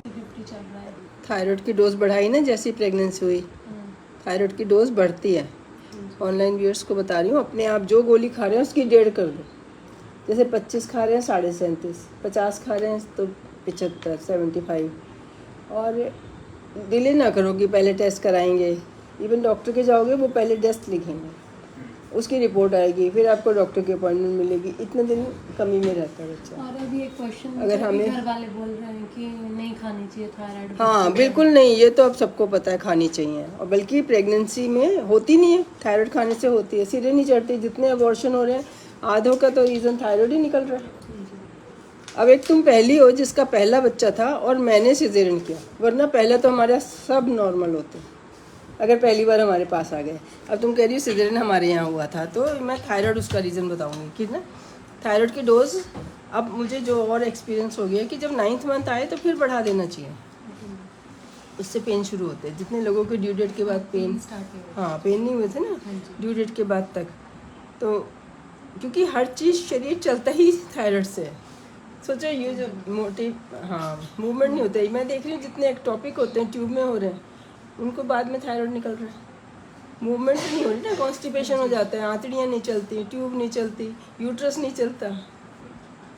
50 चल रहा है। थायराइड की डोज बढ़ाई ना, जैसी प्रेगनेंसी हुई थायराइड की डोज बढ़ती है। ऑनलाइन व्यूअर्स को बता रही हूँ, अपने आप जो गोली खा रहे हैं उसकी 1.5 कर दो। जैसे 25 खा रहे हैं 37.5, 50 खा रहे हैं तो 75, 75। और डिले ना करो कि पहले टेस्ट कराएंगे। इवन डॉक्टर के जाओगे वो पहले टेस्ट लिखेंगे, उसकी रिपोर्ट आएगी, फिर आपको डॉक्टर की अपॉइंटमेंट मिलेगी। इतने दिन कमी में रहता है बच्चा। और अभी एक क्वेश्चन, अगर हमें घर वाले बोल रहे हैं कि नहीं खानी चाहिए थायराइड। हाँ बिल्कुल नहीं, ये तो अब सबको पता है खानी चाहिए। और बल्कि प्रेगनेंसी में होती नहीं है, थायराइड खाने से होती है, सिरे नहीं चढ़ती। जितने अबॉर्शन हो रहे हैं आधों का तो रीज़न थायराइड ही निकल रहा है। अब एक तुम पहली हो जिसका पहला बच्चा था और मैंने सिजेरियन किया, वरना पहले तो हमारे सब नॉर्मल होते अगर पहली बार हमारे पास आ गए। अब तुम कह रही हो सिजेरियन हमारे यहाँ हुआ था, तो मैं थायराइड उसका रीज़न बताऊंगी कि ना थायराइड की डोज अब मुझे जो और एक्सपीरियंस हो गया कि जब 9th मंथ आए तो फिर बढ़ा देना चाहिए। उससे पेन शुरू होते हैं। जितने लोगों के ड्यू डेट के बाद पेन हाँ पेन नहीं हुए थे ना ड्यू डेट के बाद तक, तो क्योंकि हर चीज़ शरीर चलता ही थायराइड से है। सोचो ये जो मोटी मूवमेंट नहीं होता है। मैं देख रही हूँ जितने एक्टॉपिक होते हैं ट्यूब में हो रहे हैं उनको बाद में थायराइड निकल रहा है। मूवमेंट नहीं हो रही ना, कॉन्स्टिपेशन हो जाता है, आंतड़ियाँ नहीं चलती, ट्यूब नहीं चलती, यूट्रस नहीं चलता,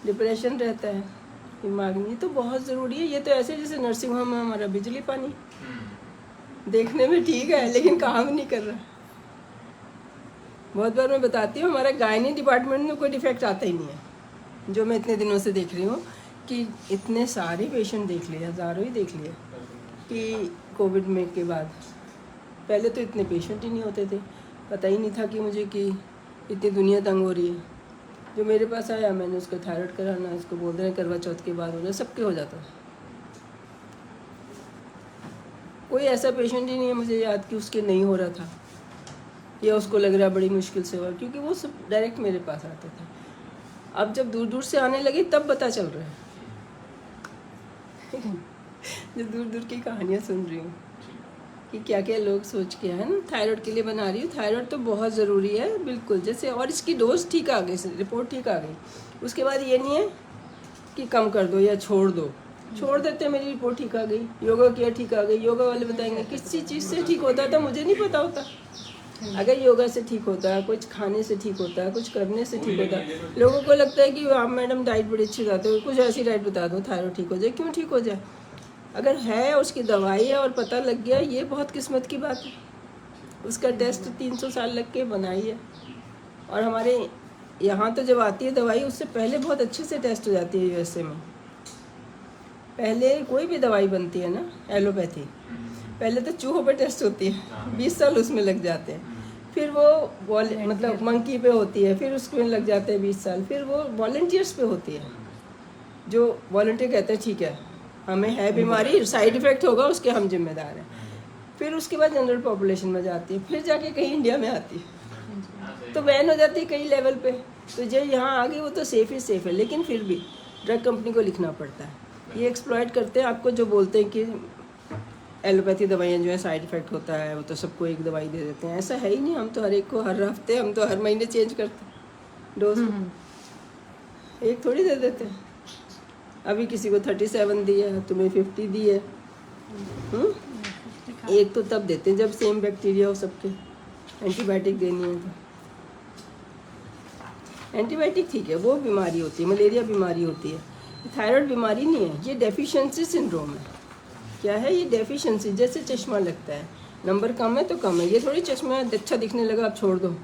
डिप्रेशन रहता है, दिमाग नहीं। तो बहुत ज़रूरी है। ये तो ऐसे जैसे नर्सिंग होम में हमारा बिजली पानी, देखने में ठीक है लेकिन काम नहीं कर रहा। बहुत बार मैं बताती हूँ हमारा गायनी डिपार्टमेंट में कोई डिफेक्ट आता ही नहीं है, जो मैं इतने दिनों से देख रही हूँ कि इतने सारे पेशेंट देख लिए, हज़ारों ही देख लिए कि कोविड में के बाद। पहले तो इतने पेशेंट ही नहीं होते थे, पता ही नहीं था कि मुझे कि इतनी दुनिया तंग हो रही है। जो मेरे पास आया मैंने उसका थायराइड कराना, इसको बोल रहे हैं करवा चौथ के बाद हो जाए, सबके हो जाता है। कोई ऐसा पेशेंट ही नहीं है मुझे याद कि उसके नहीं हो रहा था या उसको लग रहा बड़ी मुश्किल से हुआ, क्योंकि वो सब डायरेक्ट मेरे पास आते थे। अब जब दूर दूर से आने लगे तब पता चल रहा है जो दूर दूर की कहानियाँ सुन रही हूँ कि क्या क्या लोग सोच के है ना थायराइड के लिए बना रही हूँ। थायराइड तो बहुत ज़रूरी है बिल्कुल, जैसे और इसकी डोज ठीक आ गई, रिपोर्ट ठीक आ गई, उसके बाद ये नहीं है कि कम कर दो या छोड़ दो। छोड़ देते मेरी रिपोर्ट ठीक आ गई, योगा किया ठीक आ गई, योगा वाले बताएंगे किसी चीज़ से ठीक होता था मुझे नहीं पता होता। अगर योगा से ठीक होता है, कुछ खाने से ठीक होता है, कुछ करने से ठीक होता है। लोगों को लगता है कि आप मैडम डाइट बड़ी अच्छी बताते हो, कुछ ऐसी डाइट बता दो थायराइड ठीक हो जाए। क्यों ठीक हो जाए? अगर है उसकी दवाई है और पता लग गया, ये बहुत किस्मत की बात है। उसका टेस्ट 300 साल लग के बनाई है। और हमारे यहाँ तो जब आती है दवाई उससे पहले बहुत अच्छे से टेस्ट हो जाती है। यूएसए में पहले कोई भी दवाई बनती है ना एलोपैथी, पहले तो चूहों पे टेस्ट होती है, 20 साल उसमें लग जाते हैं। फिर वो मतलब मंकी पे होती है, फिर उसमें लग जाते हैं 20 साल। फिर वो वॉलंटियर्स पे होती है, जो वॉलंटियर कहते हैं ठीक है हमें है बीमारी, साइड इफ़ेक्ट होगा उसके हम जिम्मेदार हैं। फिर उसके बाद जनरल पॉपुलेशन में जाती है, फिर जाके कहीं इंडिया में आती है, तो बैन हो जाती है कई लेवल पे। तो जो यहाँ आ गई वो तो सेफ़ ही सेफ़ है, लेकिन फिर भी ड्रग कंपनी को लिखना पड़ता है। ये एक्सप्लॉइट करते हैं आपको, जो बोलते हैं कि एलोपैथी दवाइयाँ जो है साइड इफ़ेक्ट होता है, वो तो सबको एक दवाई दे देते हैं। ऐसा है ही नहीं, हम तो हर एक को हर हफ्ते, हम तो हर महीने चेंज करते हैं डोज, एक थोड़ी दे देते हैं। अभी किसी को 37 दी है, तुम्हें 50 दी है। एक तो तब देते हैं जब सेम बैक्टीरिया हो सबके, एंटीबायोटिक देनी है तो। एंटीबायोटिक ठीक है, वो बीमारी होती है, मलेरिया बीमारी होती है, थायराइड बीमारी नहीं है, ये डेफिशिएंसी सिंड्रोम है। क्या है ये डेफिशिएंसी? जैसे चश्मा लगता है, नंबर कम है तो कम है, ये थोड़ी चश्मा अच्छा दिखने लगा आप छोड़ दो,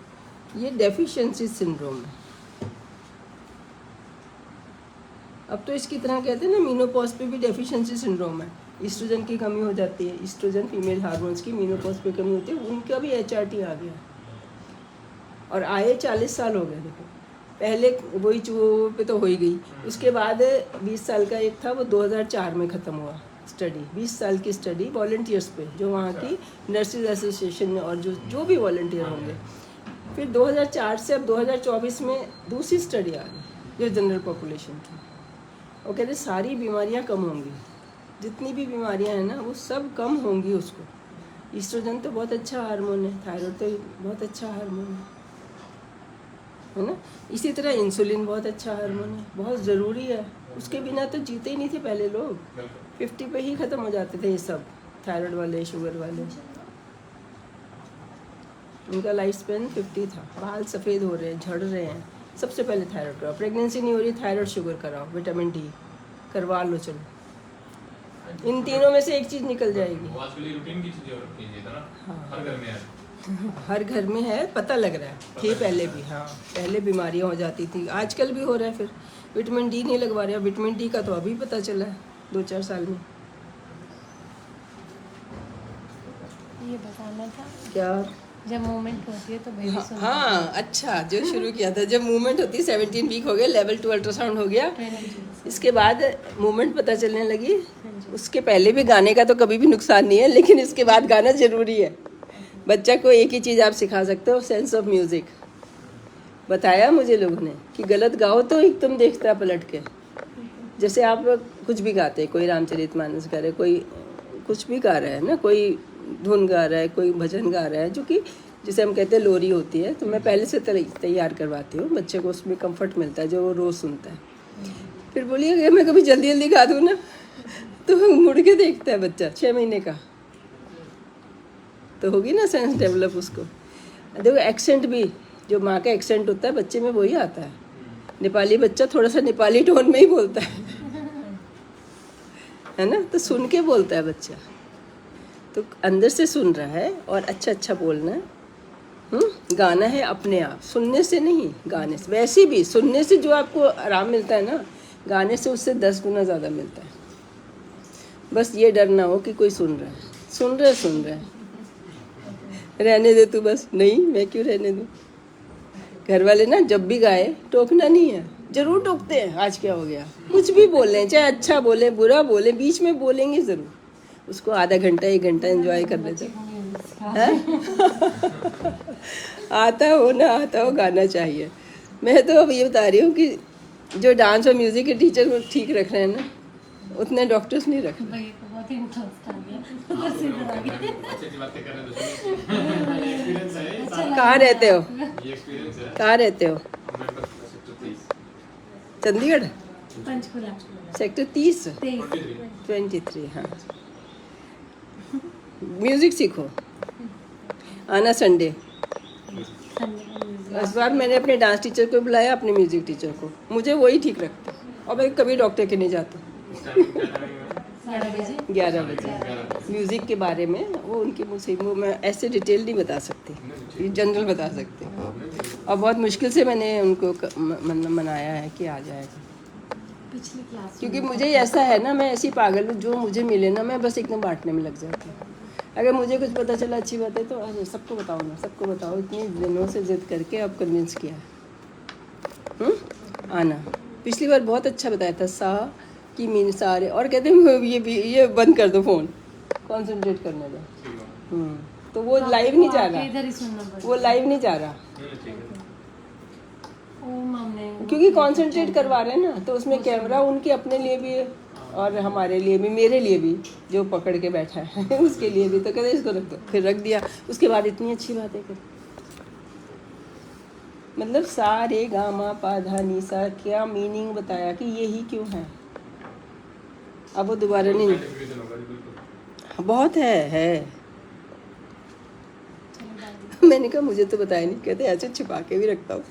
ये डेफिशिएंसी सिंड्रोम है। अब तो इसकी तरह कहते हैं ना मीनोपॉज पे भी डेफिशिएंसी सिंड्रोम है, ईस्ट्रोजन की कमी हो जाती है, ईस्ट्रोजन फीमेल हार्मोन्स की, मीनोपॉज पे कमी होती है, उनका भी HRT आ गया। और आए 40 साल हो गए। देखो पहले वही चूहों पे तो हो ही गई, उसके बाद 20 साल का एक था, वो 2004 में ख़त्म हुआ स्टडी, 20 साल की स्टडी वॉल्टियर्स पे, जो वहाँ की नर्सिस एसोसिएशन और जो भी वॉल्टियर होंगे। फिर 2004 से अब 2024 में दूसरी स्टडी आ गई जो जनरल पॉपुलेशन की, वो कहते सारी बीमारियाँ कम होंगी, जितनी भी बीमारियाँ हैं ना वो सब कम होंगी उसको। ईस्ट्रोजन तो बहुत अच्छा हार्मोन है, थायराइड तो बहुत अच्छा हार्मोन है। है ना। इसी तरह इंसुलिन बहुत अच्छा हार्मोन है, बहुत ज़रूरी है। उसके बिना तो जीते ही नहीं थे पहले लोग, 50 पे ही ख़त्म हो जाते थे ये सब, थायराइड वाले, शुगर वाले। उनका लाइफ स्पेन 50 था। बाल सफ़ेद हो रहे हैं, झड़ रहे हैं, सबसे पहले थायराइड कराओ। प्रेगनेंसी नहीं हो रही, थायराइड शुगर कराओ, विटामिन डी करवा लो। चलो इन तीनों में से एक चीज़ निकल जाएगी। वो आजकल ये रूटीन की चीजें हो रखी हैं, है ना? हाँ। हर घर में है। हर घर में है, पता लग रहा है। थी पहले भी, हाँ पहले बीमारियां हो जाती थी, आजकल भी हो रहा है। फिर विटामिन डी नहीं लगवा रहे, विटामिन डी का तो अभी पता चला है 2-4 साल में। ये बताना था, क्या? जब मूवमेंट होती है तो बेबी सुन हाँ अच्छा, जो शुरू किया था, जब मूवमेंट होती है 17 वीक हो गए, लेवल 2 अल्ट्रासाउंड हो गया, इसके बाद मूवमेंट पता चलने लगी। उसके पहले भी गाने का तो कभी भी नुकसान नहीं है, लेकिन इसके बाद गाना जरूरी है। बच्चा को एक ही चीज़ आप सिखा सकते हो, सेंस ऑफ म्यूज़िक। बताया मुझे लोगों ने कि गलत गाओ तो एक तुम देखता पलट के। जैसे आप कुछ भी गाते हैं, कोई रामचरितमानस गा रहे, कोई कुछ भी गा रहा है ना, कोई धुन गा रहा है, कोई भजन गा रहा है, जो कि जिसे हम कहते हैं लोरी होती है, तो मैं पहले से तैयार करवाती हूँ बच्चे को, उसमें कंफर्ट मिलता है जो वो रोज़ सुनता है। फिर बोलिए अगर मैं कभी जल्दी जल्दी गा दूँ ना, तो मुड़ के देखता है बच्चा 6 महीने का, तो होगी ना सेंस डेवलप उसको। देखो एक्सेंट भी, जो माँ का एक्सेंट होता है बच्चे में वही आता है। नेपाली बच्चा थोड़ा सा नेपाली टोन में ही बोलता है ना, तो सुन के बोलता है बच्चा, तो अंदर से सुन रहा है और अच्छा अच्छा बोलना है। गाना है अपने आप, सुनने से नहीं, गाने से। वैसे भी सुनने से जो आपको आराम मिलता है ना, गाने से उससे 10 गुना ज़्यादा मिलता है। बस ये डर ना हो कि कोई सुन रहा है, सुन रहा है, रहने दे तू बस। नहीं, मैं क्यों रहने दूँ। घर वाले ना जब भी गाए टोकना नहीं है, जरूर टोकते हैं। आज क्या हो गया, कुछ भी बोल रहे हैं, चाहे अच्छा बोले बुरा बोले, बीच में बोलेंगे ज़रूर। उसको आधा घंटा 1 घंटा एंजॉय कर लेते हैं। आता हो ना आता हो, गाना चाहिए। मैं तो अब ये बता रही हूँ कि जो डांस और म्यूज़िक के टीचर वो ठीक रख रहे हैं ना, उतने डॉक्टर्स नहीं रख रहे। भाई को बहुत इंटरेस्ट आ गया। अच्छी बातें कर रहे हैं तो सुनिए। एक्सपीरियंस है ये सारा। कहाँ रहते हो? ये एक्सपीरियंस है। कहाँ रहते हो? मैं बस सेक्टर 23 चंडीगढ़ पंचकुला सेक्टर 30 23। हाँ, म्यूज़िक सीखो, आना संडे। इस बार मैंने अपने डांस टीचर को बुलाया, अपने म्यूज़िक टीचर को, मुझे वही ठीक लगता है। और मैं कभी डॉक्टर के नहीं जाती। 11 बजे म्यूज़िक के बारे में वो उनकी मुझसे, वो मैं ऐसे डिटेल नहीं बता सकती, ये जनरल बता सकती। और बहुत मुश्किल से मैंने उनको मनाया है कि आ जाएगा, पिछली क्लास क्योंकि मुझे ऐसा है ना, मैं ऐसी पागल हूँ, जो मुझे मिले ना मैं बस एकदम बांटने में लग जाती हूँ। अगर मुझे कुछ पता चला अच्छी बात है तो अरे सबको बताओ ना, सबको बताओ। इतनी दिनों से जिद करके अब कन्विंस किया है। आना। पिछली बार बहुत अच्छा बताया था, सा की मीन सारे, और कहते हैं ये बंद कर दो फ़ोन, कॉन्सेंट्रेट करने दो। तो वो लाइव नहीं जा रहा, इधर ही सुनना पड़ेगा। वो लाइव नहीं जा रहा, ओम हमने क्योंकि कॉन्सेंट्रेट करवा रहे हैं ना, तो उसमें कैमरा उनके अपने लिए भी है और हमारे लिए भी, मेरे लिए भी जो पकड़ के बैठा है उसके लिए भी। तो कहते इसको रख दो, फिर रख दिया। उसके बाद इतनी अच्छी बातें कर, मतलब सा रे गा मा पा धा नी सा, क्या मीनिंग बताया कि यही क्यों है। अब वो दोबारा नहीं, बहुत है। मैंने कहा मुझे तो बताया नहीं, कहते ऐसे छिपा के भी रखता हूँ।